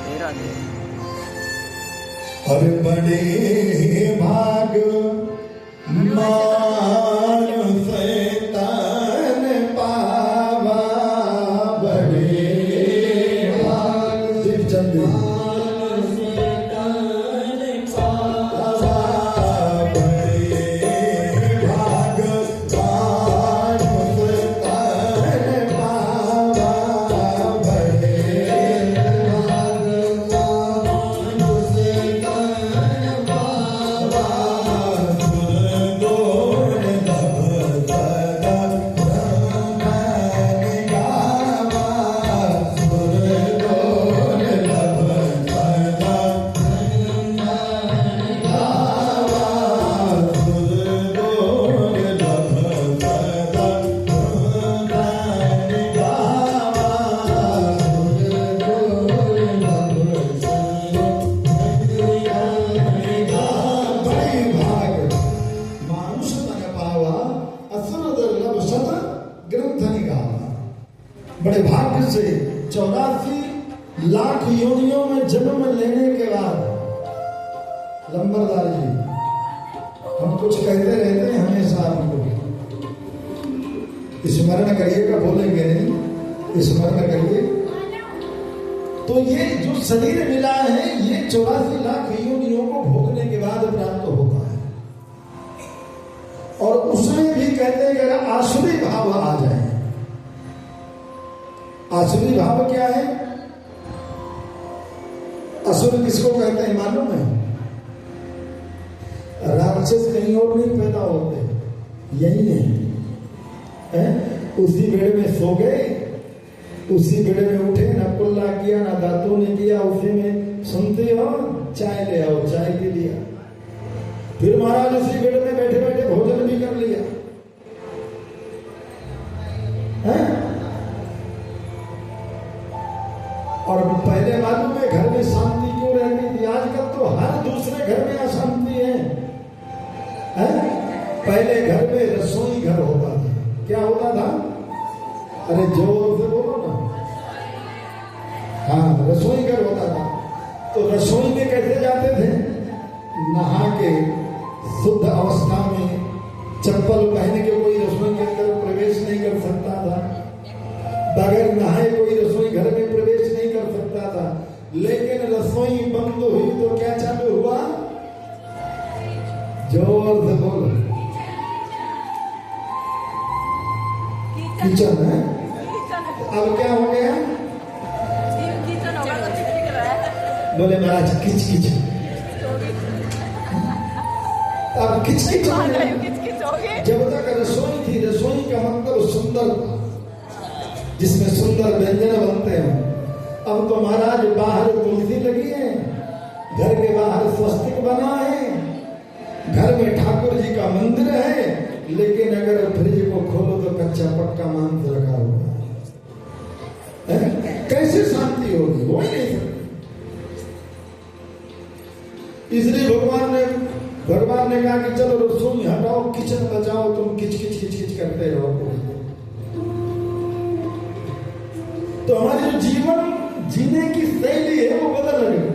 राधे राधे। और बड़े भाग मानुष तन पावा, बड़े भाग दिवचंद मानुष तन पावा, बड़े भाग मानुष तन पावा, बड़े भाग मानुष तन पावा, सुरगोर लभ सदा ब्रह्मन गावा, सुरगोर लभ सदा ब्रह्मन गावा, सुरगोर लभ सदा ब्रह्मन गावा, सुरगोर लभ सदा बड़े भाग मानुष तन पावा, असुर दुर्लभ सत ग्रंथ निगावा। बड़े भाग्य से 84 लाख योनियों में जन्म लेने के बाद, लंबरदार जी हम कुछ कहते रहते हैं हमेशा आपको, स्मरण करिएगा, भूलेंगे नहीं, स्मरण करिए। तो ये जो शरीर मिला है ये 84 लाख योनियों को भोगने के बाद प्राप्त होता है। और उसमें भी कहते हैं कि अगर आसुरी भाव आ जाए, आसुरी भाव क्या है? असुर किसको कहते हैं मालूम है? राक्षस कहीं और नहीं पैदा होते, यही है? उसी बेड़ में सो गए, उसी बेड़े में उठे, ना कुल्ला किया ना दांतों ने किया, उसी में सुनते हो चाय ले आओ, चाय पी लिया, फिर महाराज उसी बेड़े में बैठे बैठे भोजन भी कर लिया है? और पहले मालूम है घर में शांति क्यों रहती थी? आजकल तो हर दूसरे घर में अशांति है? पहले घर में रसोई घर होता था, क्या होता था? अरे जोर से बोलो ना। हाँ, रसोई घर होता था। तो रसोई में कैसे जाते थे? नहा के शुद्ध अवस्था में, चप्पल पहन के कोई रसोई के अंदर प्रवेश नहीं कर सकता था, बगैर नहाए कोई रसोई घर में प्रवेश नहीं कर सकता था। लेकिन रसोई बंद हुई तो क्या चालू हुआ? जोर से बोलो। किचन है। अब क्या हो गया? बोले महाराज किच किच, अब किच किच हो गया। जब तक रसोई थी, रसोई का मतलब सुंदर, जिसमें सुंदर व्यंजन बनते हैं। अब तो महाराज बाहर तुलसी लगी है, घर के बाहर स्वस्तिक बना है, घर में ठाकुर जी का मंदिर है, लेकिन अगर फ्रिज को खोलो तो कच्चा पक्का मांस रखा हुआ है। कैसे शांति होगी? हो ही नहीं सकती। इसलिए भगवान ने कहा कि चलो रसोई हटाओ, किचन बचाओ, तुम किच किच किच किच करते रहो। तो हमारी जो जीवन जीने की शैली है वो बदल रही है।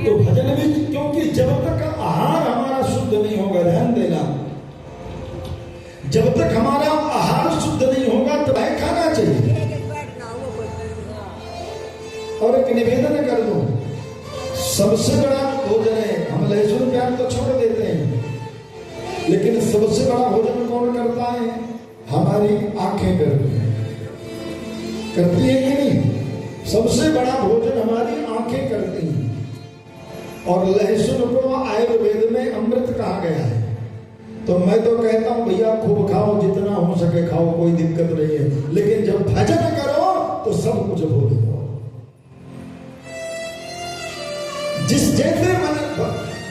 तो भजन भी, क्योंकि जब तक आहार हमारा शुद्ध नहीं होगा, ध्यान देना, जब तक हमारा आहार शुद्ध नहीं होगा तो भाई खाना चाहिए। और एक निवेदन कर दो, सबसे बड़ा भोजन है, हम लहसुन प्याज तो छोड़ देते हैं, लेकिन सबसे बड़ा भोजन कौन करता है? हमारी आंखें करती हैं, करती है कि नहीं? सबसे बड़ा भोजन हमारी आंखें करती हैं। और लहसुन को आयुर्वेद में अमृत कहा गया है। तो मैं तो कहता हूं भैया खूब खाओ, जितना हो सके खाओ, कोई दिक्कत नहीं है, लेकिन जब भजन करो तो सब कुछ भूल जाओ। जिस जैसे मन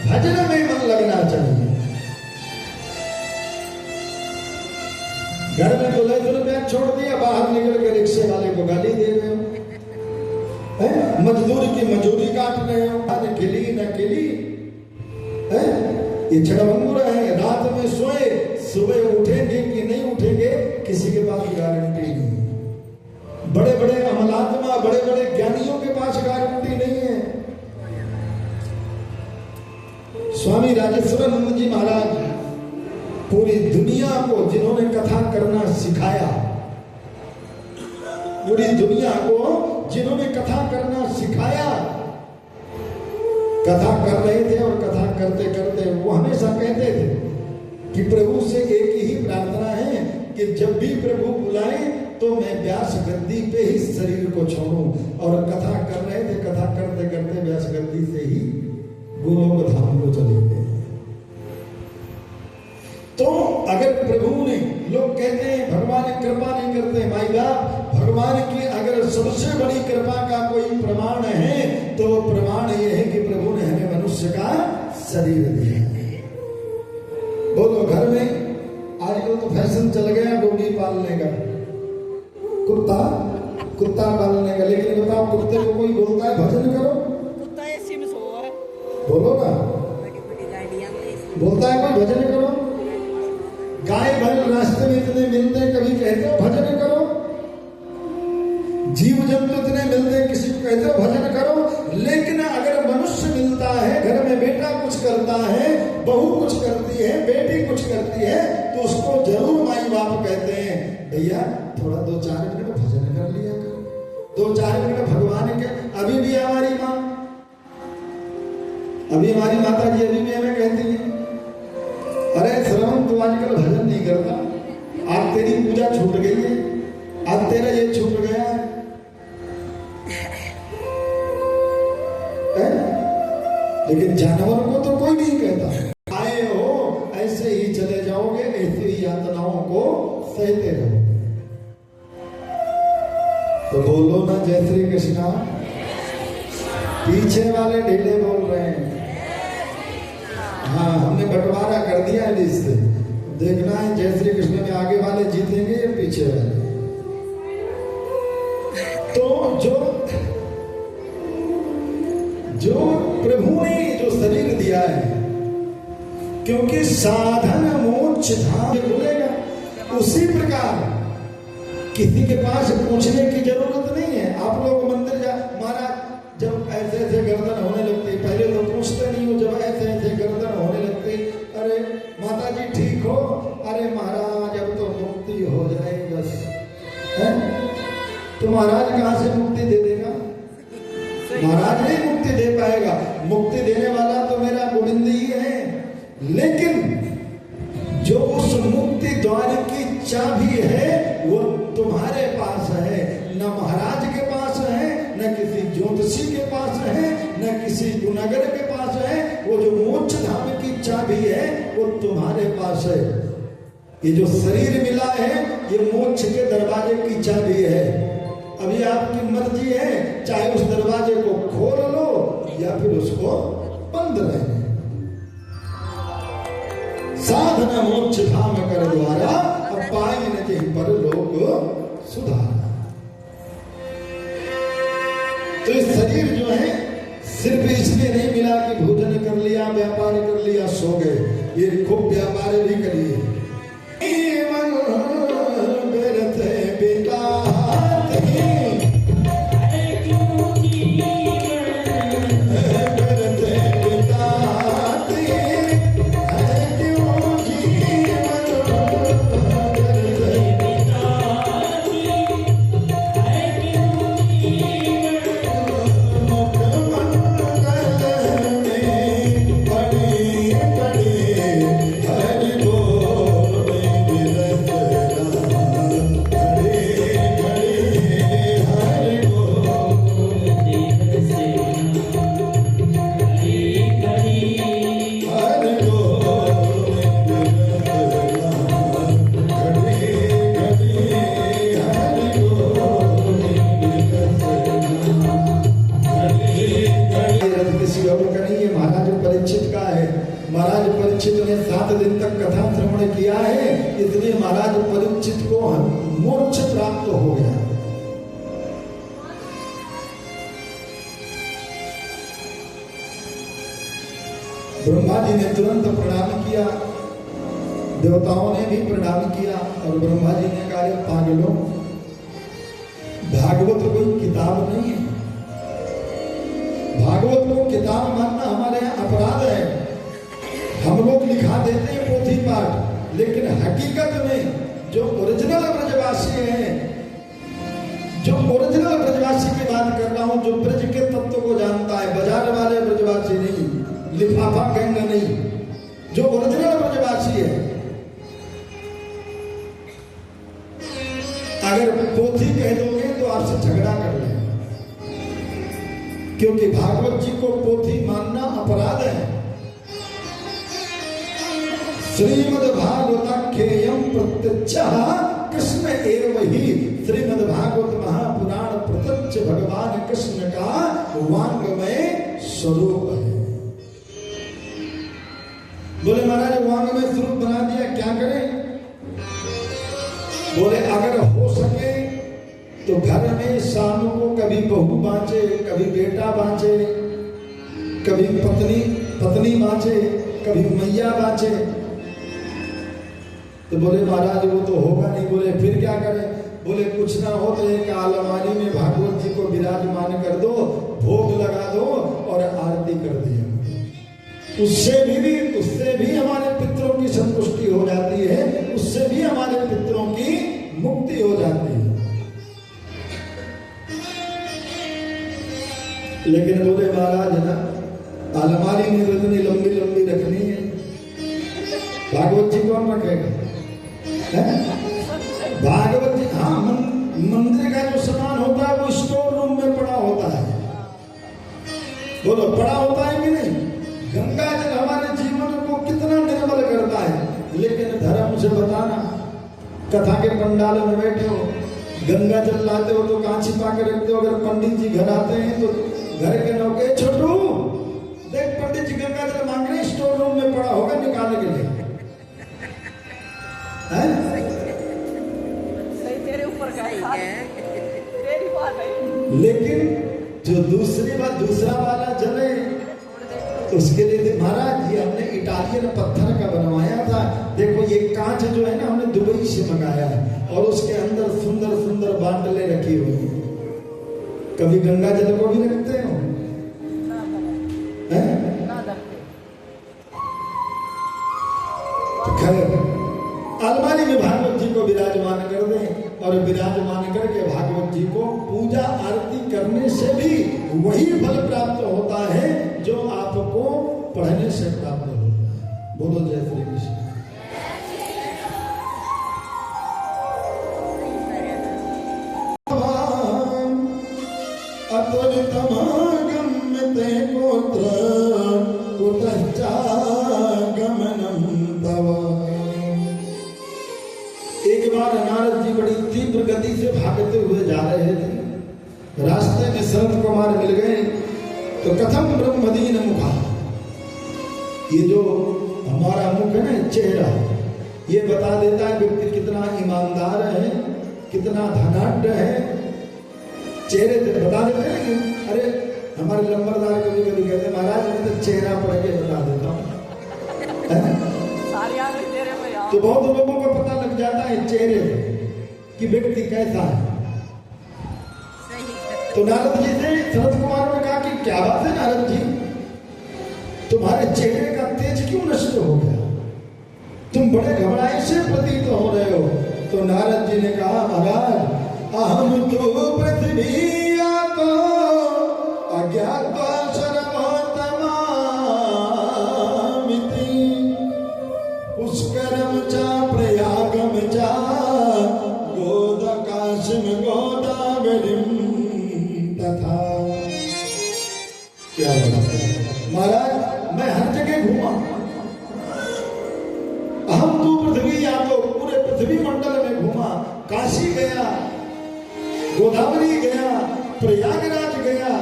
भजन में मन लगना चाहिए। घर में तो लहसुन प्याज छोड़ दिया, बाहर निकल के रिक्शे वाले को गाली दे रहे हो, मजदूर की मजूरी काट रहे हो, न खिली न खिली। ये छड़बंगुर है, रात में सोए, सुबह उठेंगे कि नहीं उठेंगे किसी के पास गारंटी नहीं। बड़े बड़े स्वामी राजेश्वरानंद जी महाराज पूरी दुनिया को जिन्होंने कथा करना सिखाया, पूरी दुनिया को जिन्होंने कथा करना सिखाया, कथा कर रहे थे और कथा करते करते वो हमेशा कहते थे कि प्रभु से एक ही प्रार्थना है कि जब भी प्रभु बुलाए तो मैं व्यास गद्दी पे ही शरीर को छोड़ूं। और कथा कर रहे थे, कथा करते करते व्यास गद्दी से ही गोलोक धाम को चले गए। तो अगर प्रभु ने, लोग कहते हैं भगवान कृपा नहीं करते, भाई बाप भगवान की अगर सबसे बड़ी कृपा का कोई प्रमाण है तो वो प्रमाण ये है कि प्रभु ने हमें मनुष्य का शरीर दिया है। बोलो, घर में आजकल तो फैशन चल गया डोगी पालने का, कुत्ता पालने का, लेकिन बताओ कुत्ते को कोई बोलता है भजन करो? बोलो ना, बोलता है कोई भजन करो? गाय बैल रास्ते में इतने मिलते हैं, कभी कहते हो भजन करो? जीव जंतु इतने मिलते हैं, किसी को कहते हो भजन करो? लेकिन अगर मनुष्य मिलता है, घर में बेटा कुछ करता है, बहू कुछ करती है, बेटी कुछ करती है, तो उसको जरूर माई बाप कहते हैं भैया थोड़ा 2-4 मिनट भजन कर लिया कर, 2-4 मिनट भगवान के। अभी भी हमारी माँ, अभी हमारी माता जी अभी भी हमें कहती है, अरे श्रवण तू आजकल भजन नहीं करता, आज तेरी पूजा छूट गई है, आज तेरा ये छूट गया है। लेकिन जानवर को तो कोई नहीं कहता, आए हो ऐसे ही चले जाओगे, ऐसे ही यातनाओं को सहते रहोगे। तो बोलो ना जय श्री कृष्णा। पीछे वाले ढीले बोल रहे हैं। हाँ, हमने बंटवारा कर दिया है लिस्ट, देखना है जय श्री कृष्ण में आगे वाले जीतेंगे या पीछे वाले। तो जो प्रभु ने जो शरीर दिया है, क्योंकि साधन मोक्ष धाम बोलेगा, उसी प्रकार किसी के पास पूछने की जरूरत नहीं है। आप लोग मंदिर जा, महाराज जब ऐसे ऐसे गर्दन होने लगती, पहले तो पूछते नहीं हो, जब ऐसे ऐसे गर्दन होने लगती, अरे माता जी ठीक हो? अरे महाराज अब तो मुक्ति हो जाए बस, है? तो महाराज कहाँ से मुक्ति दे देगा? महाराज नहीं मुक्ति दे पाएगा, मुक्ति देने वाला तो मेरा गोविंद ही है। लेकिन जो उस मुक्ति द्वार की चाबी है वो तुम्हारे पास है, न महाराज के पास है, न किसी ज्योतिषी के पास है, न किसी गुनागर के पास है। वो जो मोक्ष धाम की चाबी है वो तुम्हारे पास है। ये जो शरीर मिला है ये मोक्ष के दरवाजे की चाबी है। अभी आपकी मर्जी है, चाहे उस दरवाजे को खोल लो या फिर उसको बंद रहे। साधना मोक्ष धाम कर द्वारा अब पाई न कहीं पर लोग सुधारा। तो इस शरीर जो है सिर्फ इसलिए नहीं मिला कि भोजन कर लिया, व्यापार कर लिया, सो गए। ये खूब व्यापार भी करिए। महाराज परीक्षित ने 7 दिन तक कथा श्रवण किया है, इसलिए महाराज परीक्षित को मोक्ष प्राप्त हो गया। ब्रह्मा जी ने तुरंत प्रणाम किया, देवताओं ने भी प्रणाम किया और ब्रह्मा जी ने कहा पागलों, भागवत कोई किताब नहीं है, भागवत को किताब मानना हमारे यहाँ अपराध है। देते हैं पोथी पाठ, लेकिन हकीकत में जो ओरिजिनल ब्रजवासी हैं, जो ओरिजिनल ब्रजवासी की बात कर रहा हूं, जो ब्रज के तत्व को जानता है, बाजार वाले ब्रजवासी नहीं, लिफाफा गैंग नहीं, जो ओरिजिनल ब्रजवासी है। अगर पोथी कह दोगे तो आपसे झगड़ा कर लें, क्योंकि भागवत जी को पोथी मानना अपराध है। श्रीमद् भागवताख्येयम् प्रत्यक्षः कृष्ण एव ही। श्रीमद् भागवत महापुराण प्रत्यक्ष भगवान कृष्ण का वांग्मय स्वरूप है। बोले महाराज वांग्मय स्वरूप बना दिया, क्या करें? बोले अगर हो सके तो घर में शाम को कभी बहू बाँचे, कभी बेटा बाँचे, कभी पत्नी बाँचे, कभी मैया बाँचे। तो बोले महाराज वो तो होगा नहीं। बोले फिर क्या करें? बोले कुछ ना हो तो एक अलमारी में भागवत जी को विराजमान कर दो, भोग लगा दो और आरती कर दिया। उससे भी हमारे पितरों की संतुष्टि हो जाती है, उससे भी हमारे पितरों की मुक्ति हो जाती है। लेकिन बोले महाराज ना अलमारी में इतनी लंबी लंबी रखनी है, भागवत जी कौन रखेगा? भागवत जी हाँ, मंदिर का जो सामान होता है वो स्टोर रूम में पड़ा होता है। बोलो पड़ा होता है कि नहीं? गंगा जल हमारे जीवन को कितना निर्मल करता है। लेकिन धर्म से बताना, कथा के पंडाल में बैठे हो, गंगा जल लाते हो तो कहाँ छिपा के रखते हो? अगर पंडित जी घर आते हैं तो घर के नौके, छोटू देख पंडित जी गंगा जल मांग रहे, स्टोर रूम में पड़ा होगा, निकालने के लिए। तेरे ऊपर तेरी बात है। लेकिन जो दूसरा वाला जल है उसके लिए महाराज जी हमने इटालियन पत्थर का बनवाया था। देखो ये कांच जो है ना हमने दुबई से मंगाया है और उसके अंदर सुंदर सुंदर बाटले रखी हुई है। कभी गंगा जल को भी रखते हो? अलमारी में भागवत जी को विराजमान कर दें और विराजमान करके भागवत जी को पूजा आरती करने से भी वही फल प्राप्त होता है जो आपको पढ़ने से प्राप्त होता है। बोलो जय श्री कृष्ण। एक बार नारद जी बड़ी तीव्र गति से भागते हुए जा रहे थे। रास्ते में संत कुमार मिल गए तो कथम ब्रह्मदीन मुखा, ये जो हमारा मुख है ना, चेहरा, ये बता देता है व्यक्ति कितना ईमानदार है, कितना धनाढ्य है। चेहरे से बता देते हैं कि अरे हमारे लंबरदार कभी कभी कहते महाराज मैं तो चेहरा पढ़ के बता देता हूँ। तो बहुत लोगों को पता लग जाता है चेहरे कि व्यक्ति कैसा है। तो नारद जी से शरद कुमार ने कहा कि क्या बात है नारद जी, तुम्हारे चेहरे का तेज क्यों नष्ट हो गया? तुम बड़े घबराए से प्रतीत हो रहे हो। तो नारद जी ने कहा महाराज अहम तो पृथ्वी को अज्ञात पुष्करम चा प्रयागम चा गोदकाशम गोदावरीम तथा। क्या महाराज मैं हर जगह घूमा, अहम तो पृथ्वी या तो पूरे पृथ्वी मंडल में घूमा, काशी गया, गोदावरी गया, प्रयागराज गया,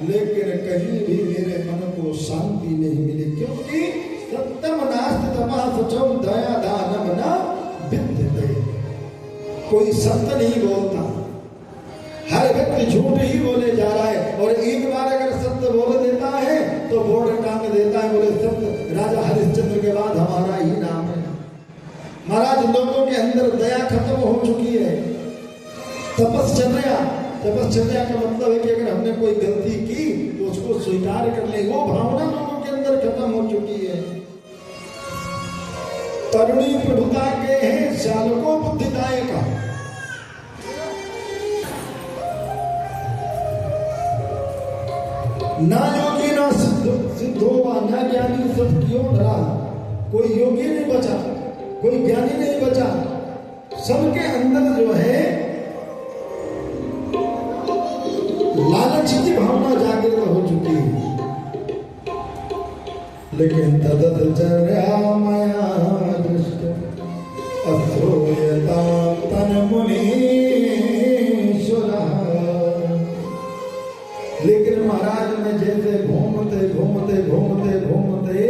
लेकिन कहीं भी मेरे मन को शांति नहीं मिली। क्योंकि सत्यम नास्ति तपः शुचम दया दानम न विद्यते। कोई सत्य नहीं बोलता, हर व्यक्ति झूठ ही बोले जा रहा है। और एक बार अगर सत्य बोल देता है तो बोर्ड टांग देता है, बोले सत्य राजा हरिश्चंद्र के बाद हमारा ही नाम है। महाराज लोगों के अंदर दया खत्म हो चुकी है। तपश्चर्या का मतलब है कि अगर हमने कोई गलती की तो उसको स्वीकार कर ले, वो भावना लोगों के अंदर खत्म हो चुकी है। तरुणी प्रभुता के हैं श्यालको बुद्धिदायका। ना योगी ना सिद्धो ना ज्ञानी सब क्यों डरा। कोई योगी नहीं बचा, कोई ज्ञानी नहीं बचा, सबके अंदर जो है लालच की भावना जागृत हो चुकी है। लेकिन तदचर्या मया दृष्ट अश्रूयता तन मुनीश्वर। लेकिन महाराज में जैसे घूमते घूमते घूमते घूमते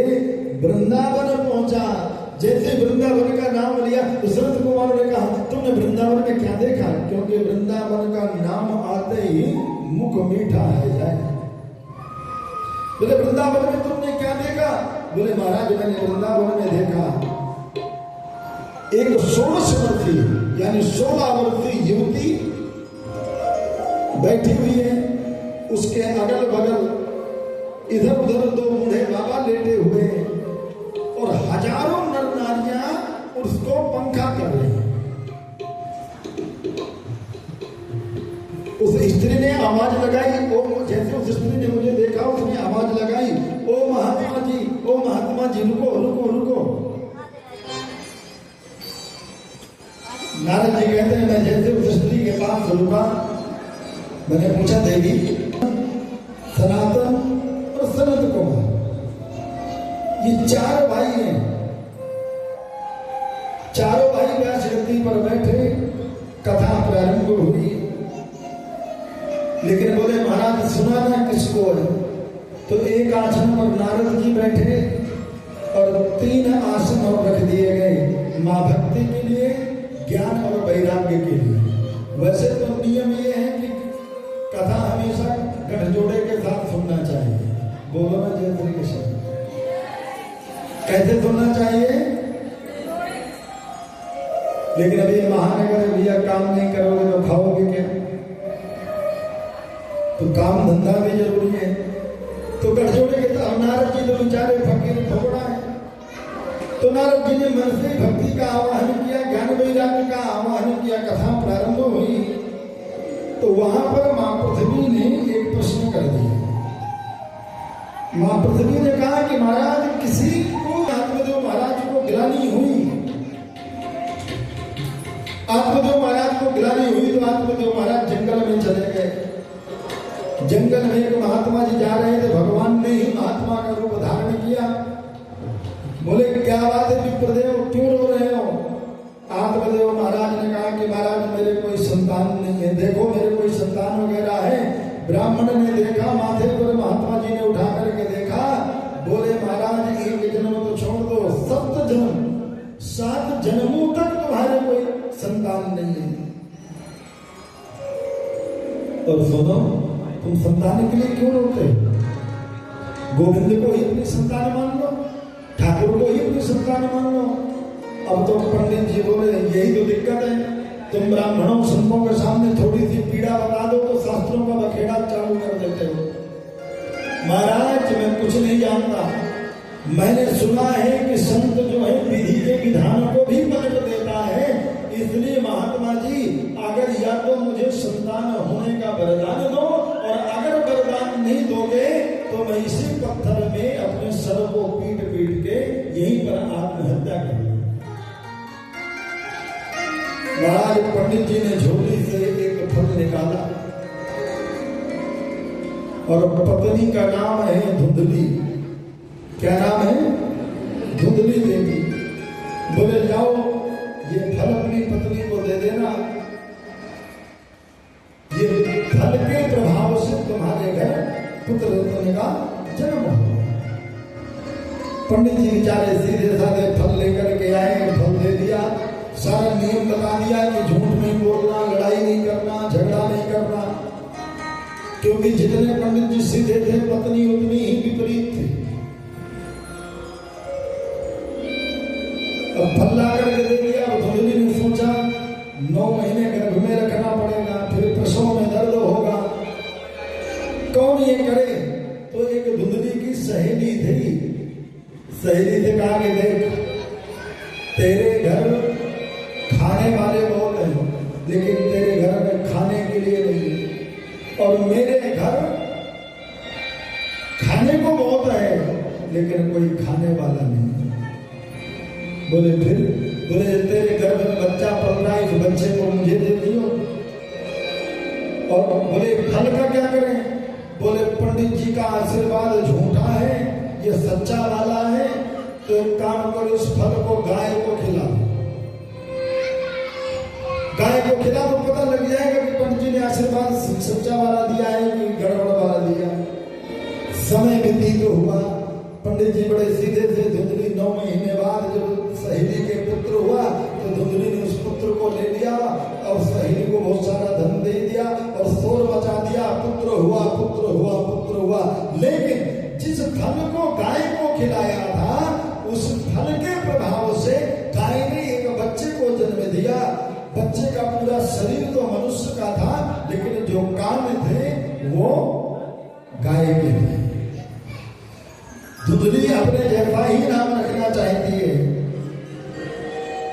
वृंदावन पहुंचा, जैसे वृंदावन का नाम लिया तो संत कुमार ने कहा तुमने वृंदावन में क्या देखा? क्योंकि वृंदावन का नाम आते ही मुख मीठा है जाए। बोले वृंदावन में तुमने क्या देखा? बोले महाराज मैंने वृंदावन में देखा एक 16 वर्षीय यानी 16 वर्षीय युवती बैठी हुई है, उसके अगल बगल इधर उधर 2 बूढ़े बाबा लेटे हुए हैं और हजारों नर नारियां उसको पंखा कर रही हैं। उस स्त्री ने आवाज लगाई, ओ जैसे उस स्त्री ने मुझे देखा उसने आवाज लगाई, ओ महात्मा जी, ओ महात्मा जी, रुको रुको रुको। नारद जी कहते हैं मैं जैसे उस स्त्री के पास रुका, मैंने पूछा देवी सनातन और सनत कुमार ये 4 भाई हैं, चारों भाई व्यासगद्दी पर बैठे, कथा प्रारंभ हुई। लेकिन बोले महाराज सुनाना किसको है? तो एक आसन पर नारद जी बैठे और 3 आसन और रख दिए गए, मां भक्ति के लिए, ज्ञान और वैराग्य के लिए। वैसे तो नियम ये है कि कथा हमेशा गठजोड़े के साथ सुनना चाहिए। बोलो ना जय श्री कृष्ण। कैसे सुनना चाहिए? लेकिन अभी महानगर भैया काम नहीं करोगे तो खाओगे क्या? तो काम धंधा भी जरूरी है। तो गठजोड़े के साथ नारद जी तो बेचारे फकीर ठोकड़ा है, तो नारद जी ने मन से भक्ति का आवाहन किया, ज्ञान वैराग्य का आवाहन किया, कथा प्रारंभ हुई। तो वहां पर मां पृथ्वी ने एक प्रश्न कर दिया। मां पृथ्वी ने कहा कि महाराज किसी को आत्मदेव महाराज को गिलानी हुई, आत्मदेव महाराज को गिलानी हुई तो आत्मदेव महाराज जंगल में चले गए। जंगल में एक महात्मा जी जा रहे थे, भगवान ने ही महात्मा का रूप धारण किया। बोले क्या बात है विप्रदेव, क्यों रो रहे हो? आत्मदेव महाराज ने कहा कि महाराज मेरे कोई संतान नहीं है, देखो मेरे कोई संतान वगैरह है। ब्राह्मण ने देखा, माथे पर महात्मा जी ने उठा करके देखा, बोले महाराज एक जन्म तो छोड़ दो, 7 जन्म 7 जन्मों तक तुम्हारे कोई संतान नहीं है। और सुनो तुम संतान के लिए क्यों रोते? गोविंद को ही अपनी संतान मान लो, ठाकुर को ही अपनी संतान मान लो। अब तो पंडित जी बोले यही तो दिक्कत है, तुम ब्राह्मणों संतों के सामने थोड़ी सी पीड़ा बता दो तो शास्त्रों का बखेड़ा चालू कर देते हो। महाराज मैं कुछ नहीं जानता, मैंने सुना है कि संत जो है विधि के विधान को भी पलट देता है। इसलिए महात्मा जी अगर या तो मुझे संतान होने का वरदान दो, और अगर वरदान नहीं दोगे तो मैं इसी पत्थर में अपने सर को पीट पीट के यहीं पर आत्महत्या कर लूं। महाराज पंडित जी ने झोली से एक फल निकाला और पत्नी का नाम है धुंधली। क्या नाम है? धुंधली देवी। बोले जाओ ये फल अपनी पत्नी को दे देना, ये फल के प्रभाव से तुम्हारे घर पुत्र रत्न का जन्म हो। पंडित जी बेचारे सीधे साधे फल लेकर के आए, फल दे दिया, सारा नियम बता दिया कि झूठ नहीं बोलना, लड़ाई नहीं करना, झगड़ा नहीं करना। क्योंकि जितने पंडित जी सीधे थे पत्नी उतनी ही विपरीत थी। अब फल ला करके दे दिया। धुंधली ने सोचा 9 महीने गर्भ में रखना पड़ेगा, फिर प्रसव में दर्द होगा, कौन ये करे? तो एक धुंधली की सहेली थी, सहेली से कहा कि देख तेरे घर खाने वाले बहुत हैं, लेकिन तेरे घर में खाने के लिए नहीं है। और मेरे घर खाने को बहुत है, लेकिन कोई खाने वाला नहीं। बोले फिर? बोले तेरे घर में बच्चा पल रहा है, इस बच्चे को मुझे दे दियो। और बोले फल का क्या करें? बोले पंडित जी का आशीर्वाद झूठा है, ये सच्चा वाला है, तो एक काम करो, इस फल को गाय को खिला। गाय को खिला तो पता लग जाएगा कि पंडित जी ने आशीर्वाद सच्चा वाला दिया है कि गड़बड़ वाला दिया। समय व्यतीत हुआ, पंडित जी बड़े सीधे से धुंधली 9 महीने बाद जब सहेली के पुत्र हुआ तो धुंधली ने उस पुत्र को ले लिया और सहेली को बहुत सारा धन दे दिया और शोर मचा दिया, पुत्र हुआ, पुत्र हुआ, पुत्र हुआ। लेकिन जिस फल को गाय को खिलाया था, उस फल के प्रभाव से गाय ने एक बच्चे को जन्म दिया। बच्चे का पूरा शरीर तो मनुष्य का था, लेकिन जो कान थे वो गाय के थे। धुंधली अपने जैसा ही नाम रखना चाहती है,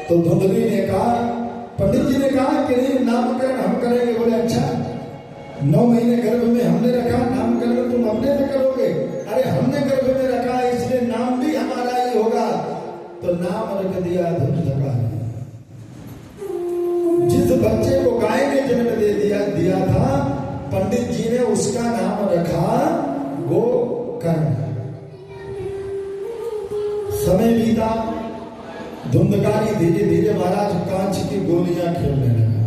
तो धुंधली ने कहा, पंडित जी ने कहा कि नहीं, नामकरण हम करेंगे। बोले अच्छा, 9 महीने गर्भ में हमने रखा, नामकरण तुम अपने में करोगे? अरे हमने गर्भ में रखा, इसलिए नाम भी हमारा ही होगा। तो नाम रख दिया धुंधका। जिस बच्चे को गाय ने जन्म दे दिया था, पंडित जी ने उसका नाम रखा गोकर्ण। समय बीता, धुंधकारी धीरे धीरे महाराज कांच की गोलियां खेलने लगा।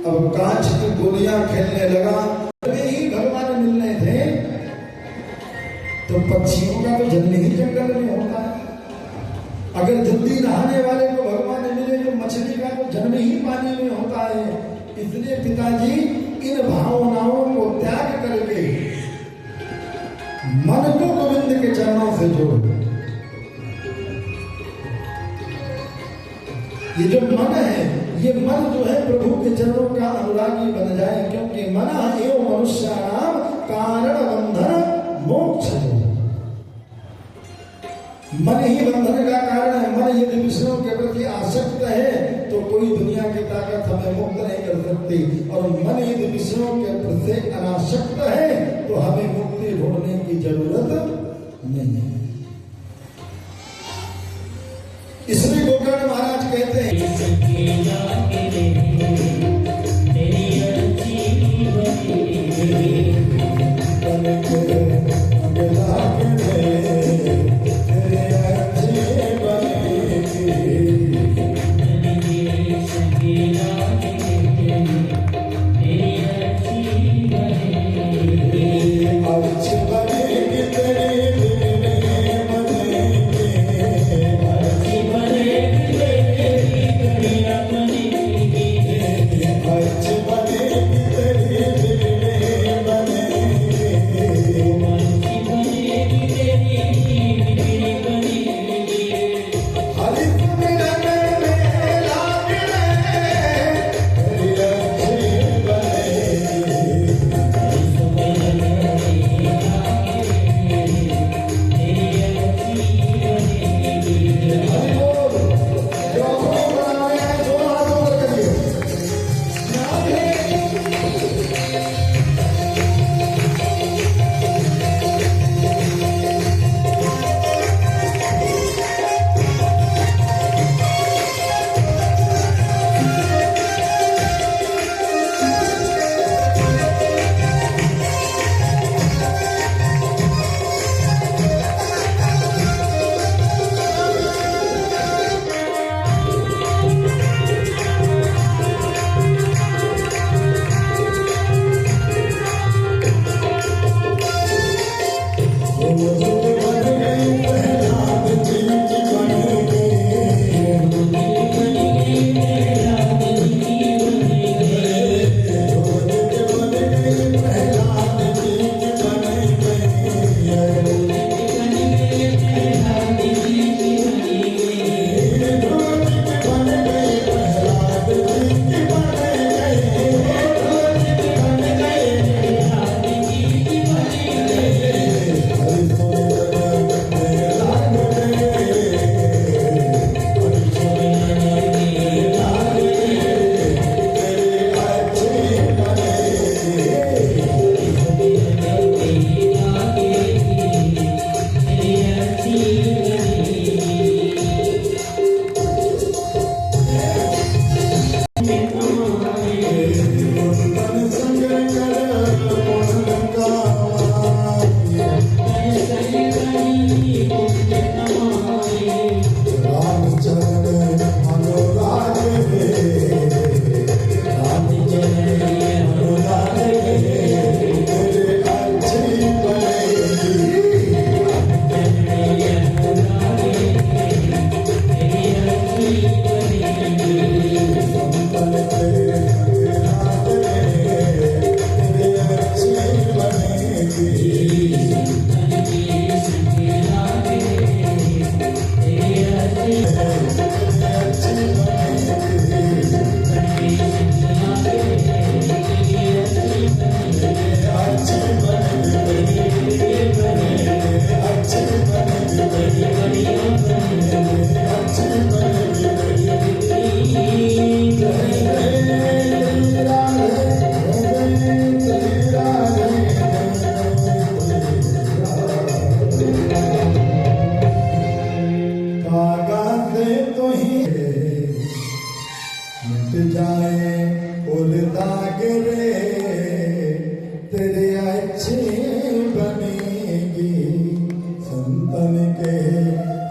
अब कांच की गोलियां खेलने लगा, में ही भगवान मिलने थे, तो पक्षियों का तो जन्म ही जंगल में होता है। अगर जल्दी नहाने वाले को भगवान मिले तो मछली का तो जन्म ही पानी में होता है। इसलिए पिताजी इन भावनाओं को त्याग करके मन को गोविंद के चरणों से जोड़ो। ये जो मन है, ये मन जो है प्रभु के चरणों का अनुरागी बन जाए, क्योंकि मन एवं मनुष्याणाम कारण बंधन मोक्ष। मन ही बंधन का कारण है। मन यदि विष्णु के प्रति आसक्त है तो कोई दुनिया की ताकत हमें मुक्त नहीं कर सकती, और मन यदि विष्णु के प्रति अनासक्त है तो हमें मुक्ति ढूंढने की जरूरत नहीं है। इसलिए गोकर्ण महाराज कहते हैं, लाग रे तेरे अच्छे बनेगी संतन के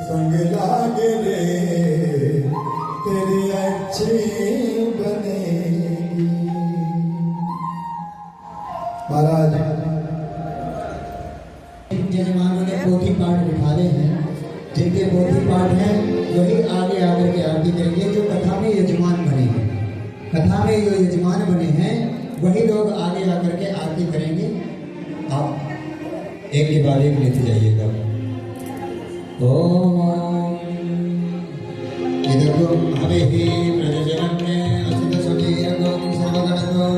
संग लाग रे तेरे अच्छे बनेगी। महाराज जजमानों ने पोथी पाठ बिठाले हैं, जिनके पोथी पाठ हैं वही आगे आकर के आरती करेंगे। जो कथा में यजमान बने हैं, कथा में जो यजमान बने हैं वही लोग आगे आकर के आरती करेंगे। आप एक के बाद एक लेते जाइएगा। ओम इदगो हवे ही प्रजनन्ने असित समीरगो सर्वगणगो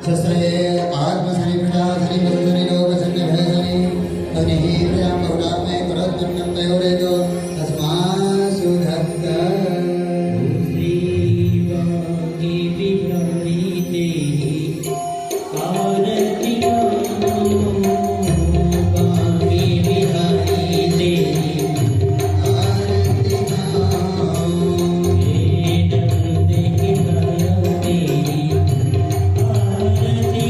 शस्त्रे आत्मसनिप्रजा सनिपसनि लोक सन्निभयसनि अनिहि प्रजा बहुला में परद्युम्नं तयोरेदो तस्मासु धत्त श्री वागी विभ्रमीते आरति आरती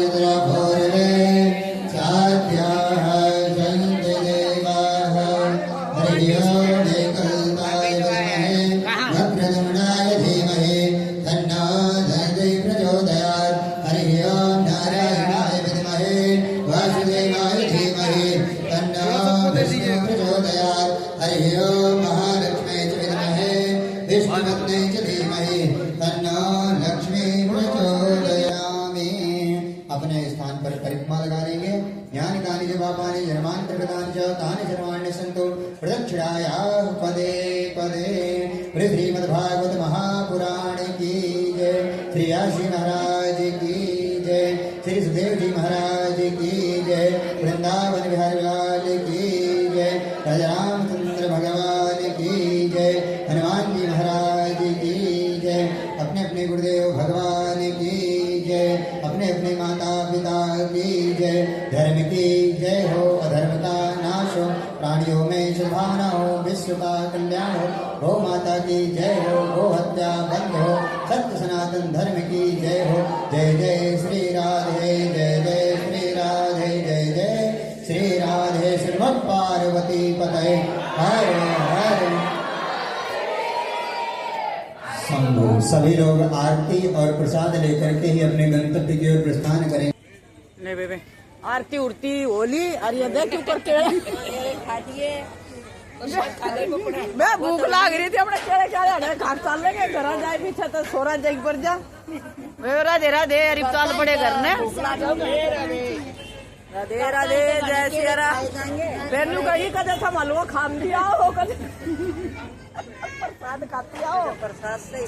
पूर्वे साध्याः सन्ति देवाः हरि ओम् एकल्पाय विद्महे वक्रतुण्डाय धीमहि तन्नो दन्ति प्रचोदयात् हरि ओम् नारायणाय विद्महे वासुदेवाय धीमहि तन्नो विष्णु प्रचोदयात् हरि ओम् महालक्ष्मी च विद्महे विष्णुपत्नी च धीमहि तन्नो लक्ष्मी प्रचोदयामि। अपने स्थान पर परिक्रमा लगा लेंगे। ज्ञान कानि च पापानि जन्मानि प्रकृतानि च तानि सर्वाणि सन्तु प्रदक्षिणायाः पदे पदे। श्रीमद्भागवत महापुराण की जय। श्री आशी महाराज की जय। श्री सुखदेव जी महाराज की जय। वृंदावन बिहारी लाल की जय। राजा रामचंद्र भगवान की जय। हनुमान जी महाराज की जय। अपने अपने गुरुदेव भगवान की जय। अपने अपने माता पिता की जय। धर्म की जय हो, अधर्म का नाश हो, प्राणियों में सद्भावना हो, विश्व का कल्याण हो। गौ माता की जय हो, गो हत्या बंद हो, सत्य सनातन धर्म की जय हो। जय जय श्री राधे, जय जय श्री राधे, जय जय श्री राधे। श्रीमद् पार्वती पतये हर हर शंभो। सभी लोग आरती और प्रसाद लेकर के ही अपने गंतव्य की ओर प्रस्थान करें। ले बेबे आरती उड़ती होली और ये देख ऊपर केले खा दिए। मैं भूख लाग रही थी अपने केले खा घर चल लेंगे घर जाए पीछे तो सोरा जाए पर जा। राधे राधे अरिब चाल पड़े घर ने। राधे राधे जय श्री राम। पहलू कहीं कदे था मालूम खाम दिया हो कदे प्रसाद खाती आओ। प्रसाद से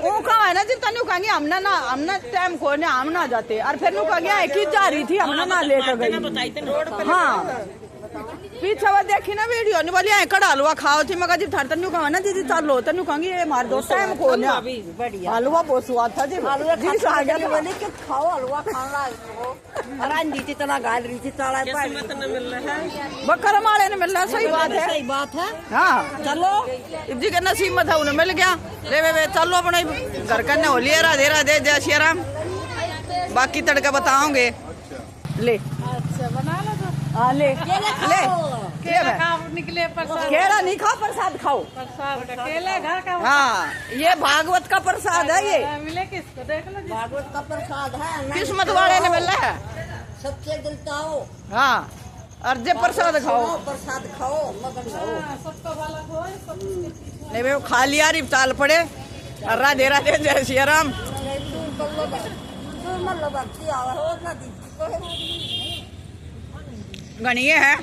वो कहा है ना जब तनु कहेंगे हमने टाइम को ने हम ना जाते और फिर नु कह गया कि जा रही थी हमने ना लेकर गई। हाँ पीछे वो देखी ना वीडियो ने बोली कड़ा हलवा खाओ थी मगर जी थर तनु कहा ना जी चलो तनु कहूंगी ये मार दो टाइम को ने हलवा बहुत स्वाद था जी। जी आ गया बोली कि खाओ हलवा खाना दी थी तना गाल रही थी ताला बकर माले ने मिलना सही बात है। सही बात है हाँ चलो जी के नसीब में था उन्हें मिल गया। ले वे चलो अपने घर करने हो लिया। राधे राधे जय श्री राम। बाकी तड़का बताओगे ले बना लो तो। हाँ ले ले निकले प्रसाद। केला नहीं खाओ प्रसाद खाओ। प्रसाद का केला घर का। हाँ ये भागवत का प्रसाद है। ये मिले किसको देख लो। भागवत का प्रसाद है किस्मत वाले ने मिला है। सच्चे दिल आओ। हाँ और जे प्रसाद खाओ प्रसाद खाओ मगन सबको वाला हो। नहीं भाई खा लिया रिप चाल पड़े। राधे राधे जय श्री राम। गणिये है